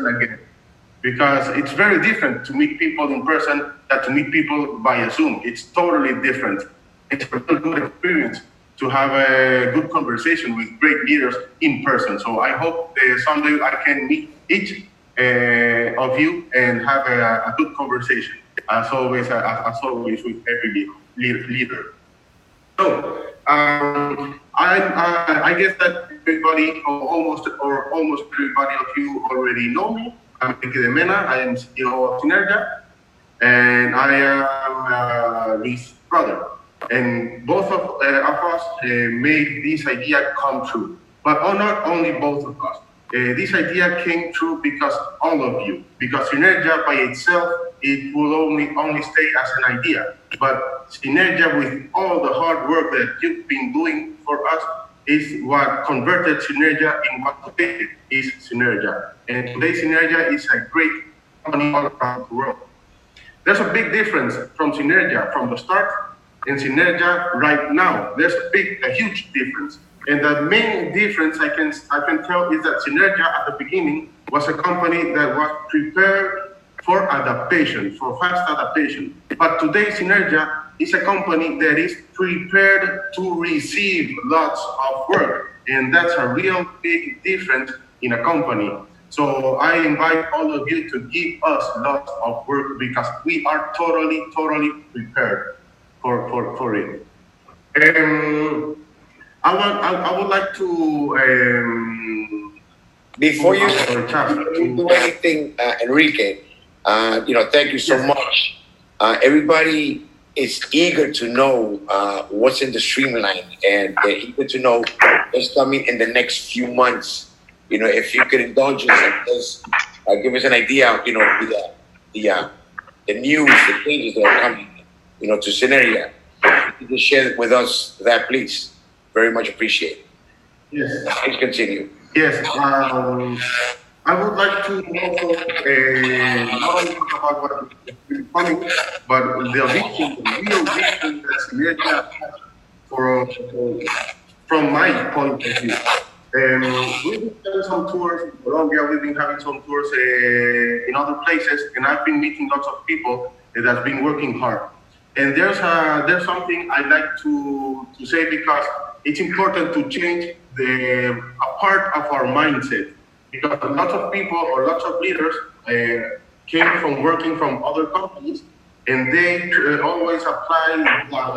person again. Because it's very different to meet people in person than to meet people by a Zoom. It's totally different. It's a really good experience to have a good conversation with great leaders in person. So I hope someday I can meet each of you and have a good conversation, as always with every leader. So I guess that everybody, or almost everybody of you already know me. I'm Enrique de Mena. I am CEO of Xsinergia, and I am his brother. And both of us made this idea come true. But not only both of us. This idea came true because all of you. Because Xsinergia by itself, it will only stay as an idea. But Xsinergia, with all the hard work that you've been doing for us, is what converted Xsinergia in what today is Xsinergia. And today Xsinergia is a great company all around the world. There's a big difference from Xsinergia from the start and Xsinergia right now. There's a huge difference. And the main difference I can tell is that Xsinergia at the beginning was a company that was prepared for adaptation, for fast adaptation. But today Xsinergia is a company that is prepared to receive lots of work. And that's a real big difference in a company. So I invite all of you to give us lots of work because we are totally prepared for it. I would like to before you do anything, Enrique. Thank you so much. Everybody is eager to know what's in the streamline, and they're eager to know what's coming in the next few months. If you could indulge us and just give us an idea of, the news, the changes that are coming, to Xsinergia. If you can share with us that, please. Very much appreciate. Yes. Please continue. Yes. I would like to also not only talk about what is coming, but the vision, the real vision that Xsinergia has from my point of view. We've been having some tours in Colombia, we've been having some tours in other places, and I've been meeting lots of people that have been working hard. And there's something I'd like to say, because it's important to change a part of our mindset. Because lots of people or lots of leaders came from working from other companies, and they always apply the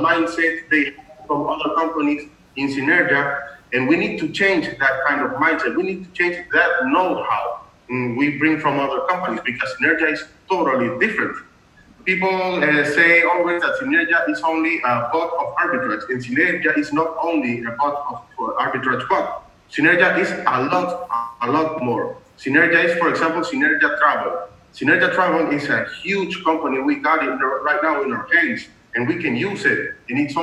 mindset they have from other companies in Xsinergia. And we need to change that kind of mindset. We need to change that know-how we bring from other companies, because Xsinergia is totally different. People say always that Xsinergia is only a bot of arbitrage, and Xsinergia is not only a bot of arbitrage bot. Xsinergia is a lot more. Xsinergia is, for example, Xsinergia Travel. Xsinergia Travel is a huge company. We got it right now in our hands, and we can use it. And it's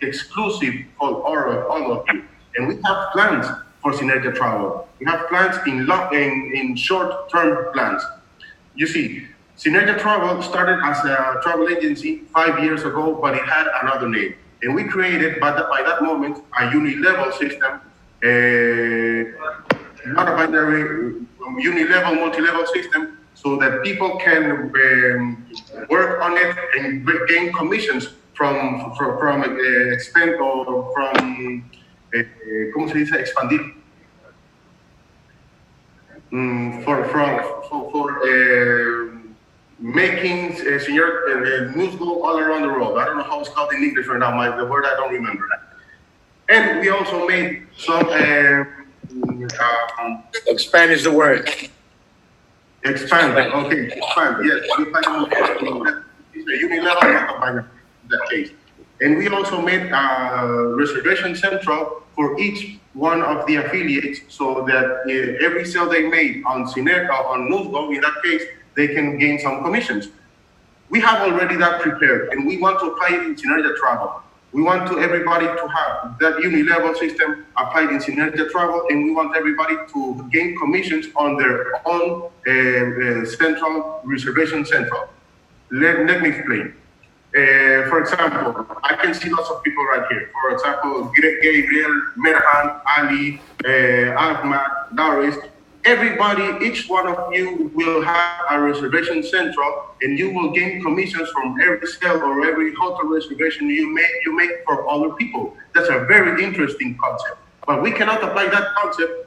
exclusive for all of you. And we have plans for Xsinergia Travel. We have plans in short-term plans. You see, Xsinergia Travel started as a travel agency 5 years ago, but it had another name. And we created, by that moment, a uni-level system, not a binary, uni-level, multi-level system, so that people can work on it and gain commissions from expand or from, ¿cómo se dice? Expandir. For making news go all around the world. I don't know how it's called in English right now. The word I don't remember. And we also made some. Expand is the word. Expand. Okay. Expand. Yes. It's a unilevel, not a binary in that case. And we also made a reservation central for each one of the affiliates, so that every sale they made on Xsinergia, on Newsgo, in that case, they can gain some commissions. We have already that prepared, and we want to apply it in Xsinergia Travel. We want everybody to have that uni-level system applied in Xsinergia Travel, and we want everybody to gain commissions on their own central reservation central. Let me explain. For example, I can see lots of people right here. For example, Gabriel, Merhan, Ali, Ahmad, Doris. everybody, each one of you will have a reservation central, and you will gain commissions from every sale or every hotel reservation you make for other people. That's a very interesting concept. But we cannot apply that concept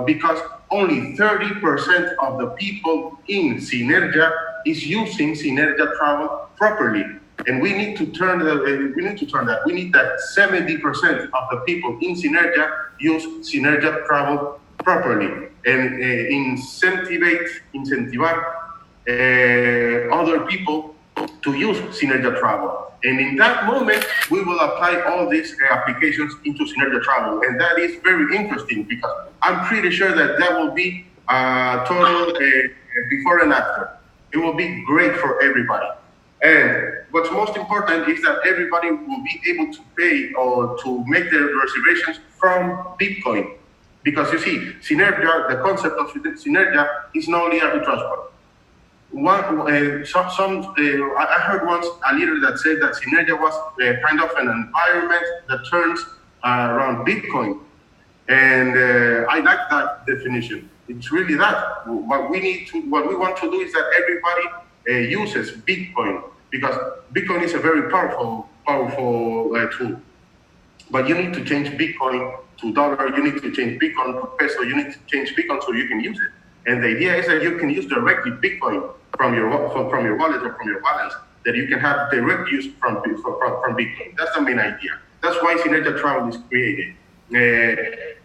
because only 30% of the people in Xsinergia is using Xsinergia Travel properly. And we need to turn that. We need that 70% of the people in Xsinergia use Xsinergia Travel properly and incentivize other people to use Xsinergia Travel. And in that moment, we will apply all these applications into Xsinergia Travel. And that is very interesting because I'm pretty sure that will be a total before and after. It will be great for everybody. And what's most important is that everybody will be able to pay or to make their reservations from Bitcoin. Because you see, Xsinergia, the concept of Xsinergia is not only arbitrage, but I heard once a leader that said that Xsinergia was kind of an environment that turns around Bitcoin. And I like that definition. It's really that. What we want to do is that everybody uses Bitcoin, because Bitcoin is a very powerful tool. But you need to change Bitcoin to dollar, you need to change Bitcoin to peso, you need to change Bitcoin so you can use it. And the idea is that you can use directly Bitcoin from your wallet or from your balance, that you can have direct use from Bitcoin. That's the main idea. That's why Xsinergia Travel is created.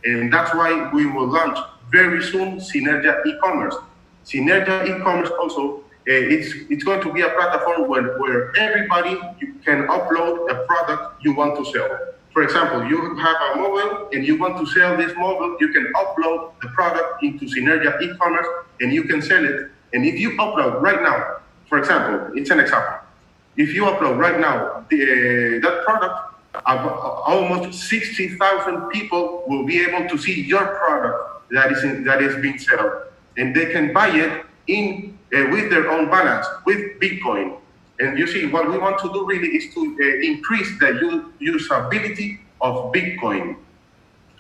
And that's why we will launch very soon Xsinergia e-commerce. Xsinergia e-commerce also, it's going to be a platform where everybody can upload a product you want to sell. For example, you have a mobile and you want to sell this mobile, you can upload the product into Xsinergia e-commerce and you can sell it. And if you upload right now, for example, it's an example. If you upload right now that product, almost 60,000 people will be able to see your product that is being sold, and they can buy it with their own balance with Bitcoin. And you see, what we want to do really is to increase the usability of Bitcoin.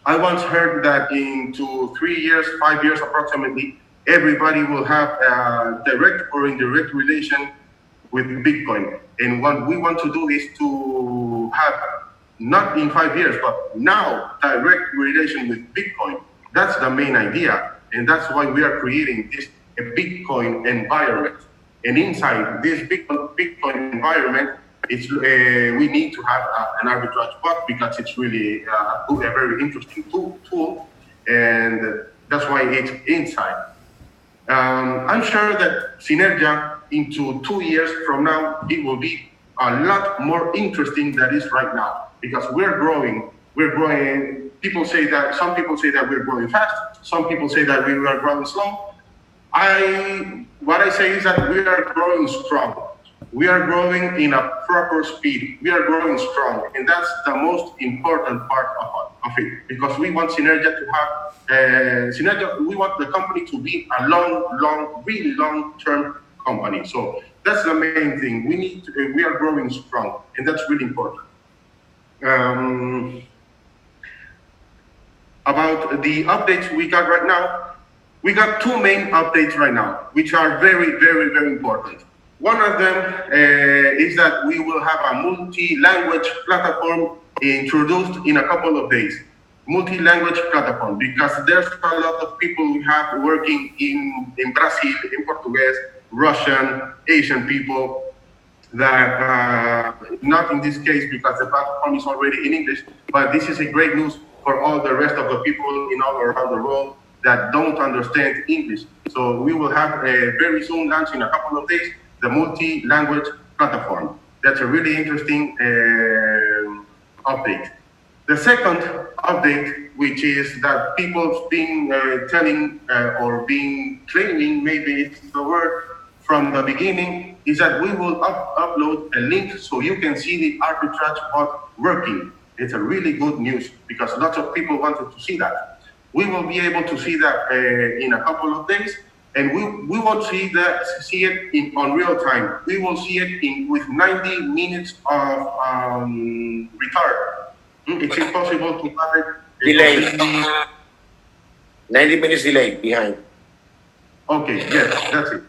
I once heard that in 3 years, 5 years approximately, everybody will have a direct or indirect relation with Bitcoin. And what we want to do is to have, not in 5 years, but now, direct relation with Bitcoin. That's the main idea. And that's why we are creating this Bitcoin environment. And inside this Bitcoin environment, we need to have an arbitrage bot, because it's really a very interesting tool. And that's why it's inside. I'm sure that Xsinergia, into 2 years from now, it will be a lot more interesting than it is right now, because we're growing. Some people say that we're growing fast. Some people say that we are growing slow. What I say is that we are growing strong. We are growing in a proper speed. We are growing strong, and that's the most important part of it, because we want Xsinergia to have we want the company to be a really long-term company. So that's the main thing. We are growing strong, and that's really important. About the updates we got right now, we got two main updates right now, which are very, very, very important. One of them is that we will have a multi-language platform introduced in a couple of days. Multi-language platform, because there's a lot of people we have working in Brazil, in Portuguese, Russian, Asian people, that not in this case because the platform is already in English, but this is a great news for all the rest of the people in all around the world that don't understand English. So we will have very soon, launch in a couple of days, the multi-language platform. That's a really interesting update. The second update, which is that people's been telling or being claiming, maybe it's the word, from the beginning, is that we will upload a link so you can see the arbitrage bot working. It's a really good news, because lots of people wanted to see that. We will be able to see that in a couple of days, and we won't see it on real time. We will see it with 90 minutes of retard. It's impossible to have it. Delay. 90 minutes delay behind. Okay, yes, that's it.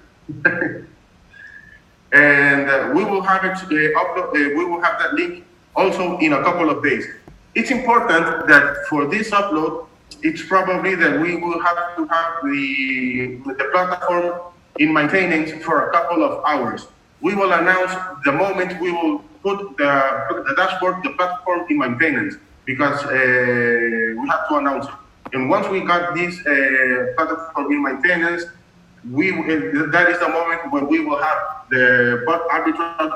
And we will have it upload. We will have that link also in a couple of days. It's important that for this upload, it's probably that we will have to have the platform in maintenance for a couple of hours. We will announce the moment we will put the dashboard, the platform in maintenance, because we have to announce it. And once we got this platform in maintenance, that is the moment when we will have the bot arbitrage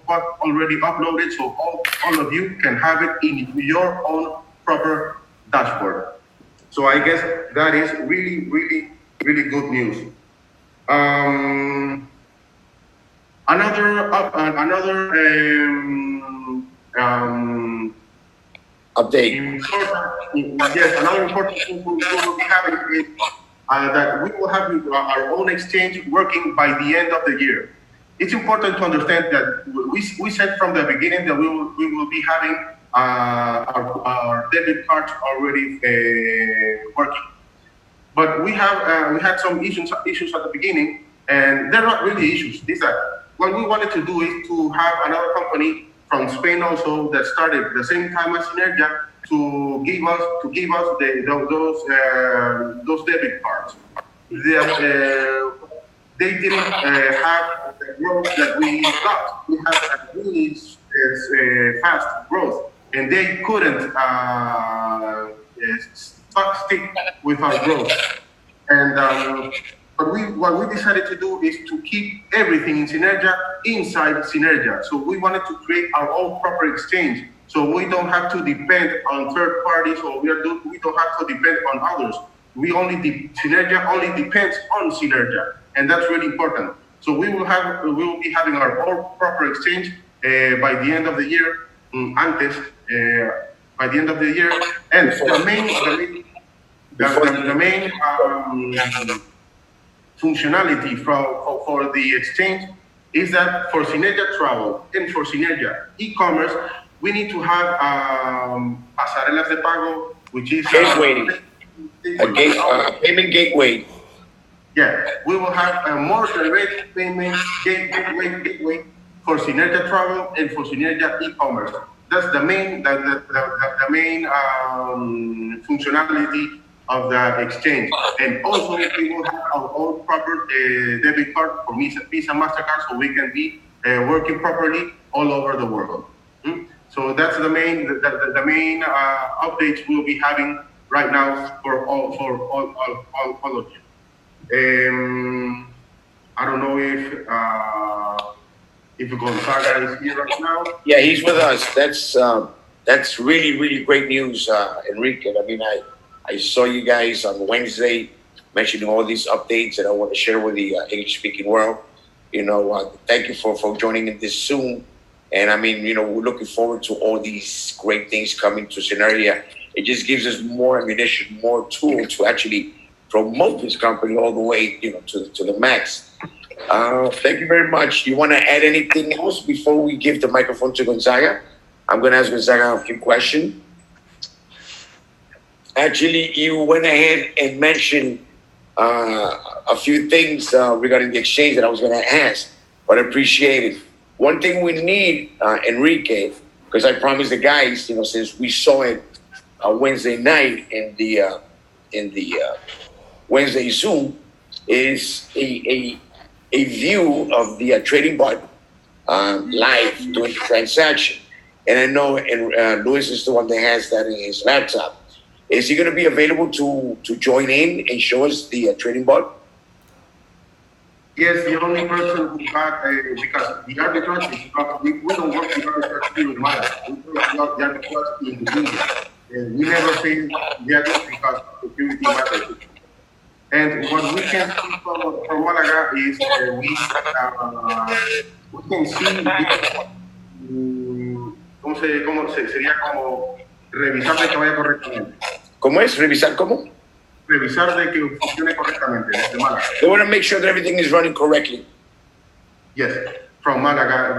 bot already uploaded, so all of you can have it in your own proper dashboard. So I guess that is really, really, really good news. Another Update. Yes, another important thing we will be having is that we will have our own exchange working by the end of the year. It's important to understand that we said from the beginning that we will be having our debit cards already working, but we had some issues at the beginning, and they're not really issues. These are what we wanted to do is to have another company from Spain also that started the same time as Xsinergia to give us those debit cards. They didn't have the growth that we got. We had a really fast growth, and they couldn't stick with our growth. And what we decided to do is to keep everything in Xsinergia inside Xsinergia. So we wanted to create our own proper exchange, so we don't have to depend on third parties, or we don't have to depend on others. Xsinergia only depends on Xsinergia, and that's really important. So we will be having our own proper exchange by the end of the year, by the end of the year, and the main functionality for the exchange is that for Xsinergia Travel and for Xsinergia e-commerce, we need to have pasarelas de pago, which is a payment gateway. Yeah, we will have a more direct payment gateway for Xsinergia Travel and for Xsinergia e-commerce. That's the main functionality of the exchange. And also we will have our own proper debit card for Visa MasterCard, so we can be working properly all over the world. So that's the main updates we'll be having right now for all of you. I don't know if Gonzaga is here right now. Yeah, he's with us. That's really, really great news, Enrique. I mean, I saw you guys on Wednesday mentioning all these updates that I want to share with the English-speaking world. Thank you for joining in this Zoom. And I mean, we're looking forward to all these great things coming to Xsinergia. It just gives us more ammunition, more tool to actually promote this company all the way, to the max. Thank you very much. You want to add anything else before we give the microphone to Gonzaga? I'm going to ask Gonzaga a few questions. Actually, you went ahead and mentioned a few things regarding the exchange that I was going to ask, but I appreciate it. One thing we need, Enrique, because I promised the guys, since we saw it Wednesday night in the Wednesday Zoom, is a view of the trading bot live doing the transaction. And I know Luis is the one that has that in his laptop. Is he going to be available to join in and show us the trading bot? Yes, the only person who got because the arbitrage is not, we don't work with arbitrage here in Mala. We work the arbitrage in India. And we never say the arbitrage because security matters. And what we can see from Malaga is we can see, sería como revisar de que vaya correctamente. ¿Cómo es? ¿Revisar cómo? Revisar de que funcione correctamente desde Málaga. They want to make sure that everything is running correctly. Yes, from Malaga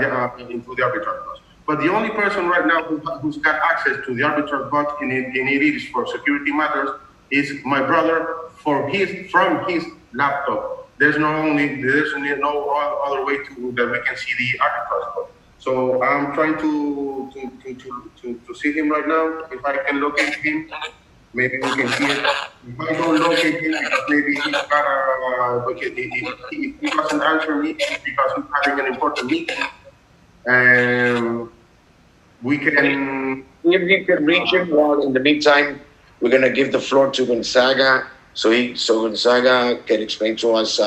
into the arbitrage bot. But the only person right now who's got access to the arbitrage bot, and it is for security matters, is my brother from his laptop. There's no other way that we can see the articles. So I'm trying to see him right now. If I can locate him, maybe we can see it. If I don't locate him, because maybe he's got a, if he doesn't answer me, it's because he's having an important meeting. And we can. If you can reach him, well, in the meantime, we're gonna give the floor to Gonzaga, so Gonzaga can explain to us,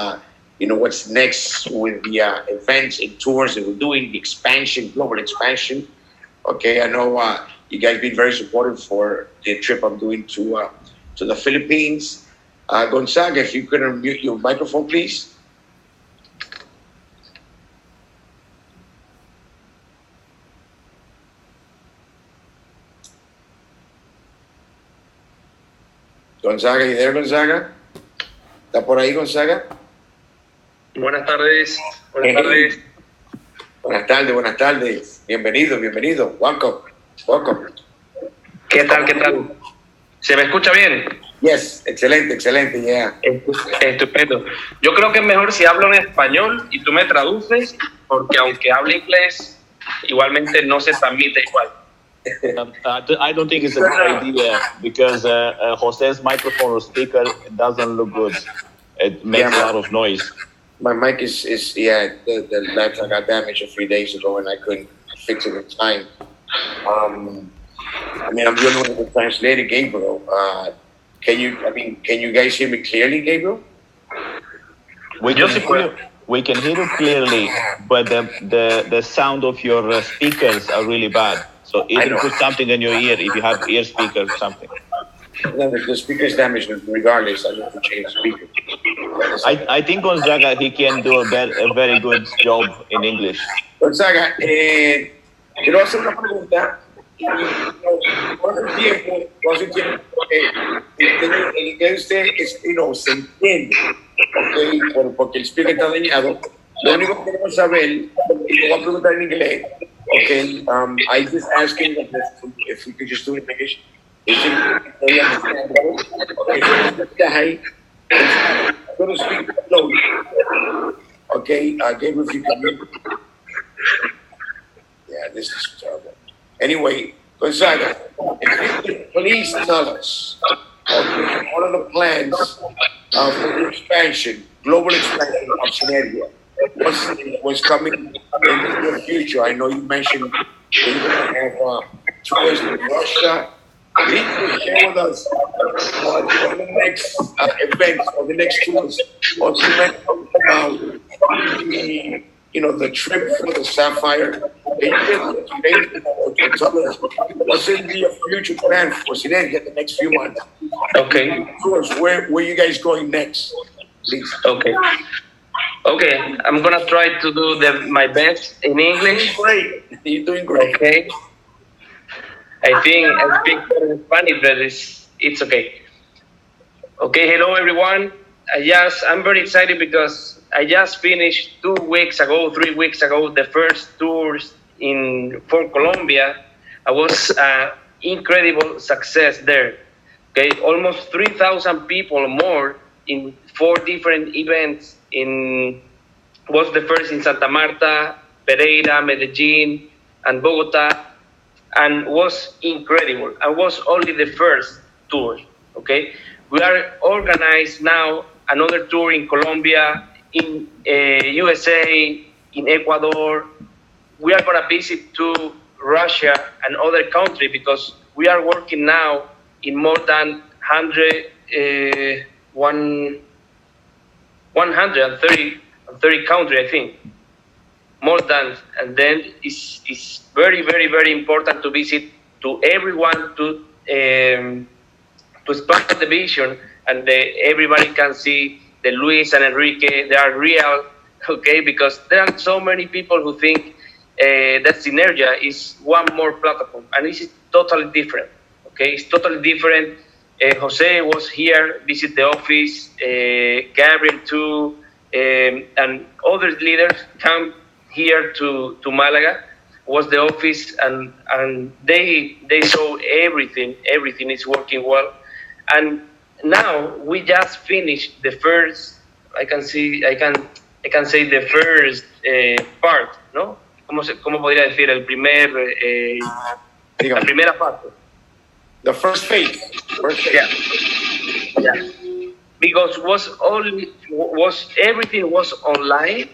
what's next with the events and tours that we're doing, the expansion, global expansion. Okay, I know you guys been very supportive for the trip I'm doing to the Philippines. Gonzaga, if you could unmute your microphone, please. Gonzaga, you there, Gonzaga? ¿Está por ahí, Gonzaga? Buenas tardes. Buenas tardes. Buenas tardes. Bienvenido. Welcome. ¿Qué tal? ¿Se me escucha bien? Yes, excelente, yeah. Estupendo. Yo creo que es mejor si hablo en español y tú me traduces, porque aunque hable inglés, igualmente no se transmite igual. I don't think it's a good idea because Jose's microphone or speaker doesn't look good. It makes a lot of noise. My mic is the laptop got damaged a few days ago and I couldn't fix it in time. I'm the only one who translated Gabriel. Can you guys hear me clearly, Gabriel? We can hear you clearly, but the sound of your speakers are really bad. So either put something in your ear if you have ear speaker or something. No, the speaker's damaged regardless. I need to change the speaker. I think Gonzaga, he can do a very good job in English. Gonzaga, quiero hacer una pregunta. ¿Cuánto tiempo el inglés usted se entiende? Okay, porque el speaker está dañado. Lo único que queremos saber, y le voy a preguntar en inglés, okay, I just asking if we could just do it in English. Okay, I'm going to speak slowly. Okay, Gabriel, if you can mute. Yeah, this is terrible. Anyway, Gonzaga, please tell us what are the plans for the expansion, global expansion of Xsinergia? What's coming in the near future? I know you mentioned that you're going to have tours in Russia. Please share with us what the next events or the next tours, or about the trip for the Sapphire. Can you tell us what's in the future plan for Xsinergia the next few months? Okay. Tours, where you guys going next, please? Okay, I'm gonna try to do my best in English. You're doing great. Okay. I think I speak better Spanish, but it's okay. Okay, hello everyone. I'm very excited because I just finished 3 weeks ago, the first tours for Colombia. I was incredible success there. Okay, almost 3,000 people more in 4 different events. Was the first in Santa Marta, Pereira, Medellin, and Bogota, and was incredible. I was only the first tour. Okay, we are organized now another tour in Colombia, in USA, in Ecuador. We are gonna visit to Russia and other countries because we are working now in more than 130 countries, I think. More than, and then it's very, very, very important to visit to everyone to spread the vision, and everybody can see the Luis and Enrique. They are real, okay? Because there are so many people who think that Xsinergia is one more platform, and this is totally different. Okay, it's totally different. Jose was here, visit the office. Gabriel too, and other leaders come here to Malaga, was the office, and they saw everything is working well, and now we just finished the first. I can say the first part, ¿no? ¿Cómo podría decir el primer la primera parte? The first phase. Yeah, yeah. Because everything was online,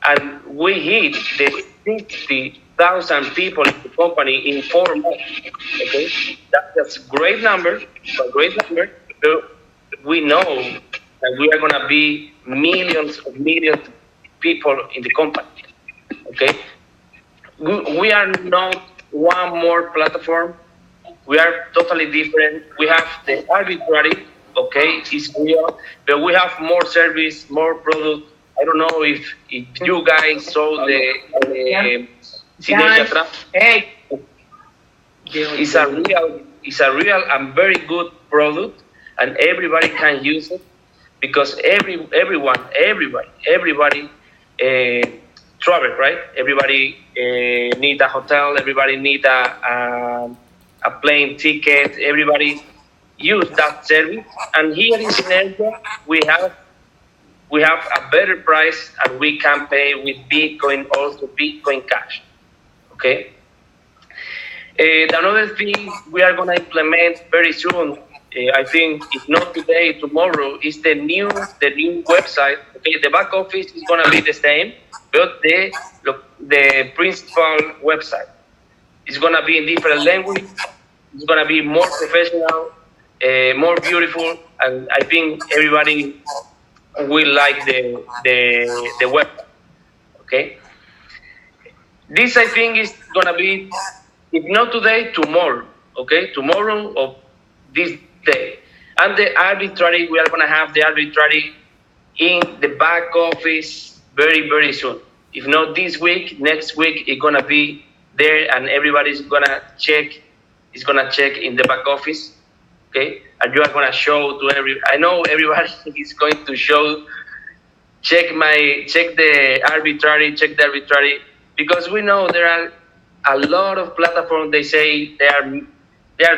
and we hit the 60,000 people in the company in 4 months. Okay, that's a great number, a great number. So we know that we are gonna be millions of people in the company. Okay, we are not one more platform. We are totally different. We have the arbitrary, okay, it's real, but we have more service, more product. I don't know if you guys saw the Xsinergia trap. Hey, It's a real and very good product, and everybody can use it because everybody travel, right? Everybody need a hotel. Everybody need a plane ticket. Everybody use that service. And here in Xsinergia, we have a better price, and we can pay with Bitcoin, also Bitcoin Cash. Okay. Another thing we are gonna implement very soon. I think if not today, tomorrow is the new website. Okay, the back office is gonna be the same, but the principal website is gonna be in different language. It's gonna be more professional, more beautiful, and I think everybody will like the website. Okay, this I think is gonna be, if not today, tomorrow. Okay, tomorrow or this day. And the arbitrary, we are gonna have the arbitrary in the back office very soon. If not this week, next week it's gonna be there, and everybody's gonna check. Is gonna check in the back office. Okay, and you are gonna show to I know everybody is going to show. Check the arbitrary, because we know there are a lot of platforms. They say they are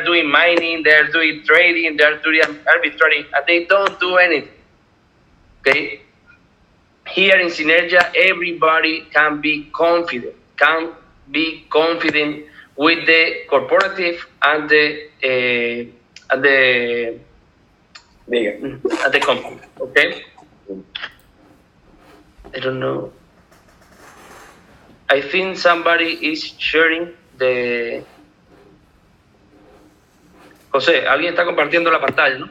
doing mining, they are doing trading, they are doing arbitrary, and they don't do anything. Okay, here in Xsinergia, everybody can be confident with the corporative and the company. Okay, I don't know. I think somebody is sharing the. José, alguien está compartiendo la pantalla, ¿no?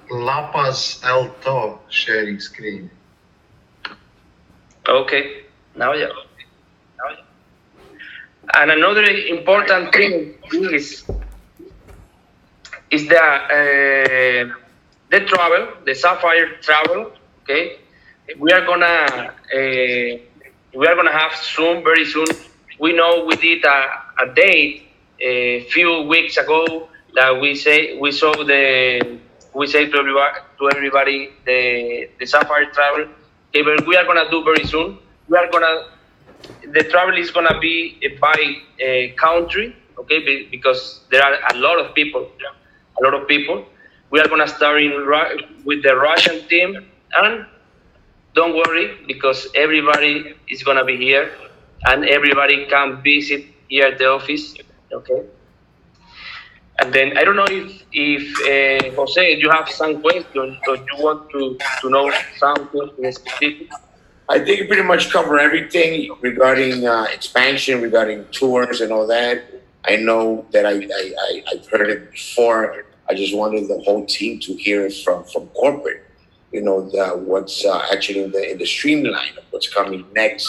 Lapas Alto sharing screen. Okay, now yeah. And another important thing is the travel, the Sapphire travel. Okay, we are gonna have soon, very soon. We know we did a date a few weeks ago that we say to everybody the Sapphire travel. Okay, but we are gonna do very soon. The travel is gonna be by country. Okay, because there are a lot of people. We are gonna start with the Russian team, and don't worry, because everybody is gonna be here, and everybody can visit here at the office. Okay. And then I don't know if Jose, you have some questions, or you want to know something specific. I think you pretty much cover everything regarding expansion, regarding tours and all that. I know that I've heard it before. I just wanted the whole team to hear it from corporate. You know, what's actually in the streamline of what's coming next.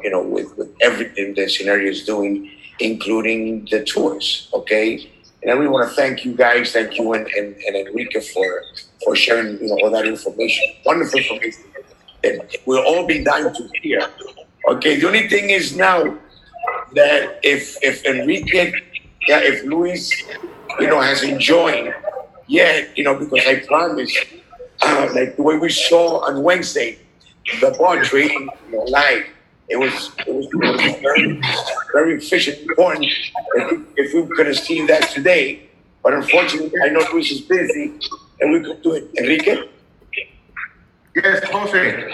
You know, with everything that Xsinergia is doing, including the tours. Okay, and I really want to thank you guys, thank you and Enrique for sharing, you know, all that information, wonderful information. And we'll all be dying to hear. Okay, the only thing is now that if Enrique, if Luis, you know, has enjoyed, you know, because I promise, like the way we saw on Wednesday, the ball trading, you know, live. it was very, very efficient, important. If we could have seen that today, but unfortunately, I know Luis is busy, and we could do it. Enrique? Yes, Jose.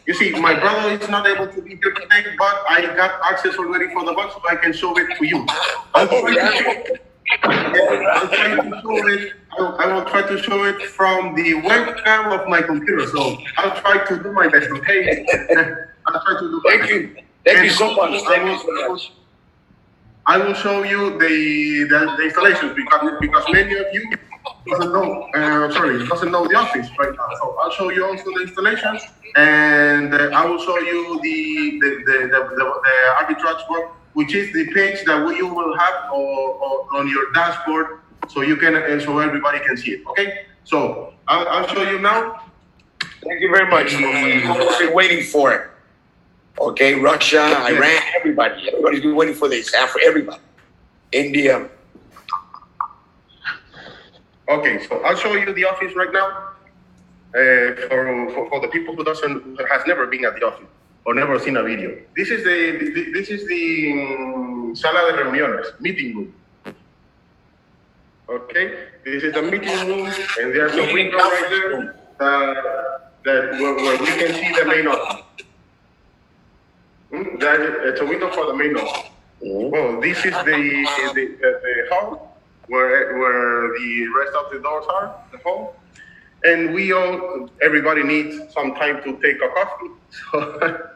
You see, my brother is not able to be here today, but I got access already for the box, so I can show it to you. I'll try to show it. I'll try to show it. I will try to show it from the webcam of my computer. So I'll try to do my best. Okay. I'll try to do my Thank best. you. Thank you so much. Thank you so much. I will show you the installations because many of you doesn't know doesn't know the office right now. So I'll show you also the installations, and I will show you the arbitrage board, which is the page that you will have on your dashboard, so you can so everybody can see it. Okay, so I'll show you now. Thank you very much. We've been waiting for it. Okay, Russia, Iran, everybody. Everybody's been waiting for this. For everybody. India. Okay, so I'll show you the office right now. For the people who has never been at the office or never seen a video. This is the sala de reuniones, meeting room. Okay, this is the meeting room, and there's a window right there where we can see the main office. It's a window for the main office. Well, this is the hall where the rest of the doors are, the hall. And everybody needs some time to take a coffee. So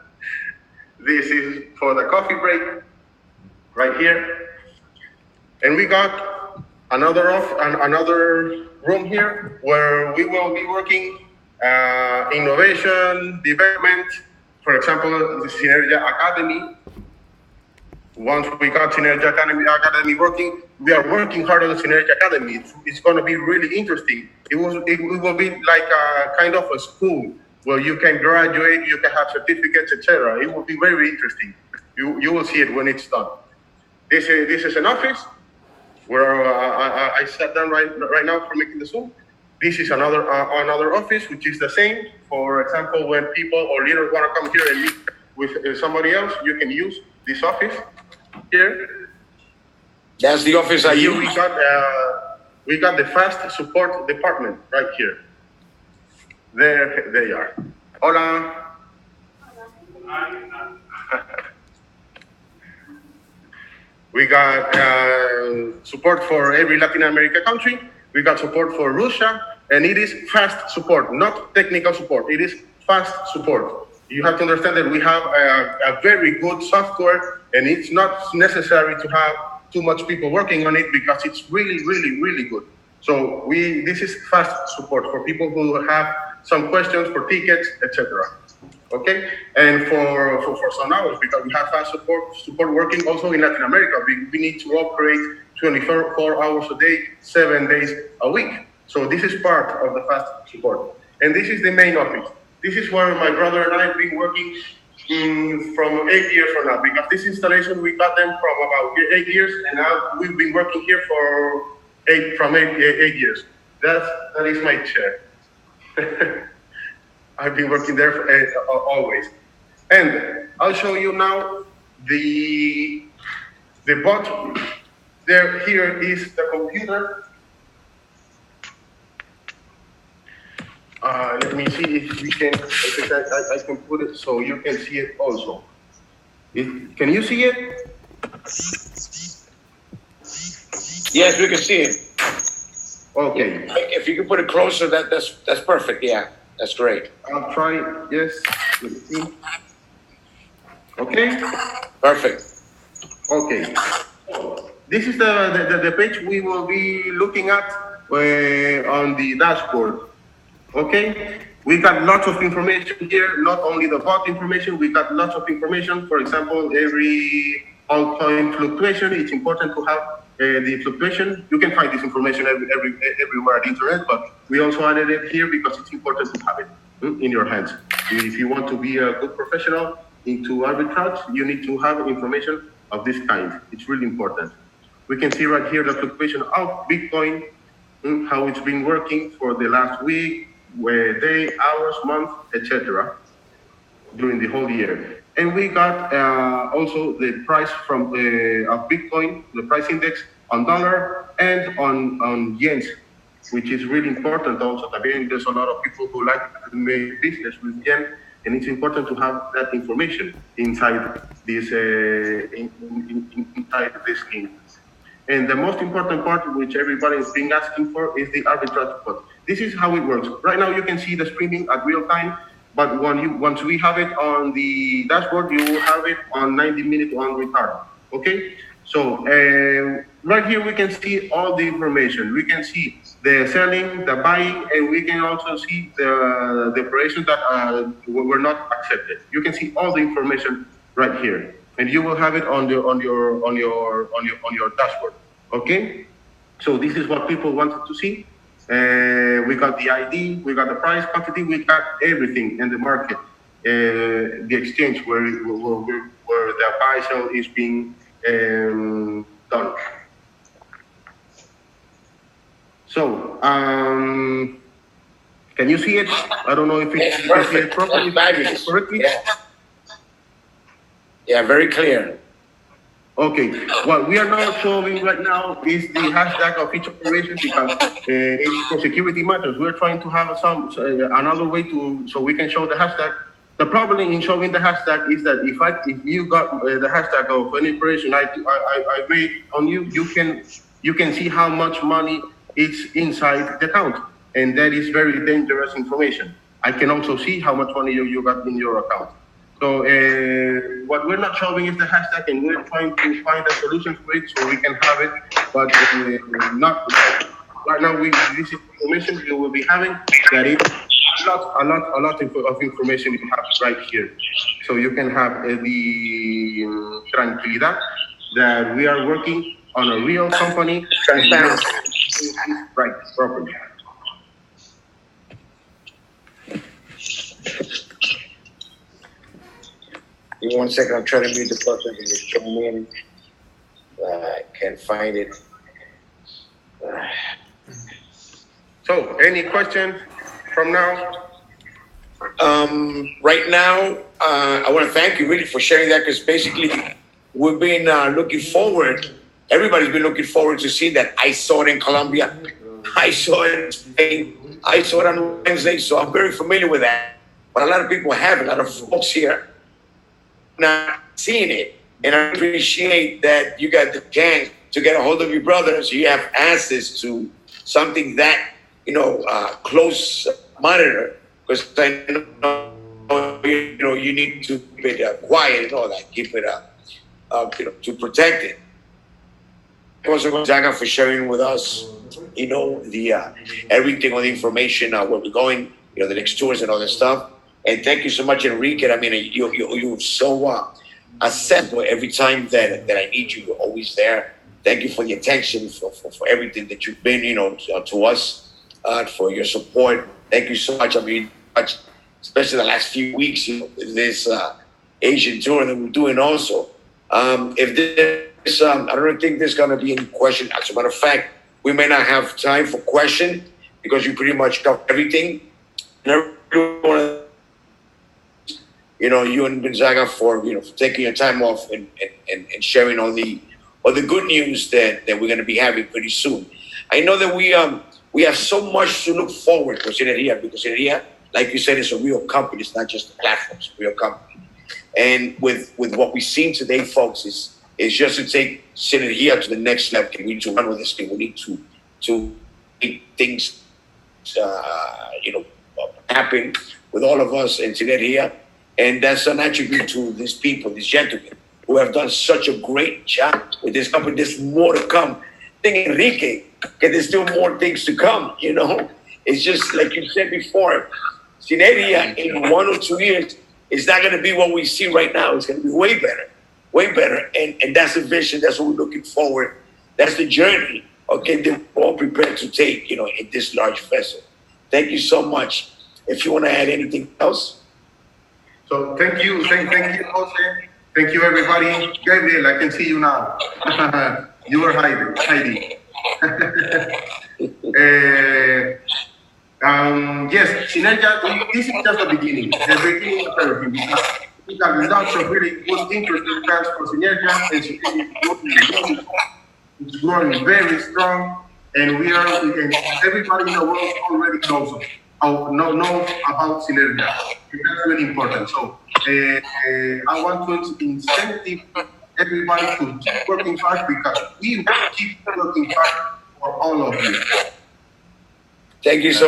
this is for the coffee break right here. And we got another room here where we will be working innovation, development. For example, the Xsinergia Academy. Once we got Xsinergia Academy working, we are working hard on the Xsinergia Academy. It's going to be really interesting. It will be like a kind of a school where you can graduate, you can have certificates, etc. It will be very interesting. You will see it when it's done. This is an office where I sat down right now for making the Zoom. This is another office, which is the same. For example, when people or leaders want to come here and meet with somebody else, you can use this office here. That's the office I use. We got the fast support department right here. There they are. Hola. We got support for every Latin America country. We got support for Russia, and it is fast support, not technical support. It is fast support. You have to understand that we have a very good software, and it's not necessary to have too much people working on it because it's really, really, really good. So this is fast support for people who have some questions for tickets, etc. Okay, and for some hours, because we have fast support working also in Latin America. We need to operate 24 hours a day, 7 days a week. So this is part of the fast support. And this is the main office. This is where my brother and I have been working from 8 years from now, because this installation, we got them from about 8 years, and now we've been working here for 8 years. That is my chair. I've been working there always. And I'll show you now the bot. Here is the computer. Let me see if we can, I can put it so you can see it also. Can you see it? Yes, we can see it. Okay. If you can put it closer, that's perfect. Yeah, that's great. I'll try. Yes. Let me see. Okay. Perfect. Okay. This is the page we will be looking at on the dashboard. Okay, we got lots of information here, not only the bot information, we got lots of information. For example, every altcoin fluctuation, it's important to have the fluctuation. You can find this information everywhere on the internet, but we also added it here because it's important to have it in your hands. If you want to be a good professional into arbitrage, you need to have information of this kind. It's really important. We can see right here the fluctuation of Bitcoin, how it's been working for the last week, day, hours, month, etc. during the whole year. And we got also the price from of Bitcoin, the price index on dollar and on yens, which is really important also. Again, there's a lot of people who like to make business with yen, and it's important to have that information inside this inside this link. And the most important part, which everybody is being asking for, is the arbitrage plot. This is how it works. Right now, you can see the streaming at real time, but once we have it on the dashboard, you will have it on 90 minutes on retard. Okay? So right here, we can see all the information. We can see the selling, the buying, and we can also see the operations that were not accepted. You can see all the information right here, and you will have it on your dashboard. Okay, so this is what people wanted to see. We got the ID, we got the price, quantity, we got everything in the market, the exchange where the buy sell is being done. So, can you see it? I don't know if you can see it properly. Correctly? Yeah, very clear. Okay, what we are not showing right now is the hashtag of each operation because it's for security matters. We're trying to have another way so we can show the hashtag. The problem in showing the hashtag is that if you got the hashtag of any operation I made on you, you can see how much money is inside the account, and that is very dangerous information. I can also see how much money you got in your account. So what we're not showing is the hashtag, and we're trying to find a solution for it so we can have it, but not right now. This is information you will be having that is a lot of information you have right here. So you can have the tranquilidad that we are working on a real company right properly. Give me 1 second. I'm trying to mute the person and just show me in. I can't find it. So, any questions from now? Right now, I want to thank you really for sharing that, because basically we've been looking forward. Everybody's been looking forward to see that. I saw it in Colombia. I saw it in Spain. I saw it on Wednesday. So I'm very familiar with that. But a lot of people have, a lot of folks here not seeing it. And I appreciate that you got the chance to get a hold of your brother, so you have access to something that, close monitor, because I know, you need to keep it quiet and all that, keep it to protect it. Also, Gonzaga, for sharing with us, the everything on the information, where we're going, the next tours and all that stuff. And thank you so much, Enrique. I mean, you're so accessible every time that I need you. You're always there. Thank you for the attention, for everything that you've been, to us, for your support. Thank you so much. I mean, especially the last few weeks, this Asian tour that we're doing also. If there's, I don't think there's going to be any question. As a matter of fact, we may not have time for question because you pretty much covered everything. And everyone, you and Gonzaga for taking your time off and sharing all the good news that we're going to be having pretty soon. I know that we have so much to look forward to Xsinergia, because Xsinergia, like you said, is a real company. It's not just a platform; it's a real company. And with what we've seen today, folks, is just to take Xsinergia to the next level. We need to run with this thing. We need to make things happen with all of us in Xsinergia. And that's an attribute to these people, these gentlemen, who have done such a great job with this company. There's more to come. I think, Enrique, there's still more things to come, It's just like you said before, Xsinergia in 1 or 2 years is not going to be what we see right now. It's going to be way better, way better. And that's the vision. That's what we're looking forward. That's the journey, that we're all prepared to take, in this large vessel. Thank you so much. If you want to add anything else. So thank you, Jose. Thank you, everybody. Gabriel, I can see you now. You were hiding. Yes, Xsinergia, this is just the beginning of everything. we got lots of really good interest in fans for Xsinergia. It's growing very strong, and everybody in the world already knows about Xsinergia. That's really important. So I want to incentive everybody to keep working hard because we will keep working hard for all of you. Thank you so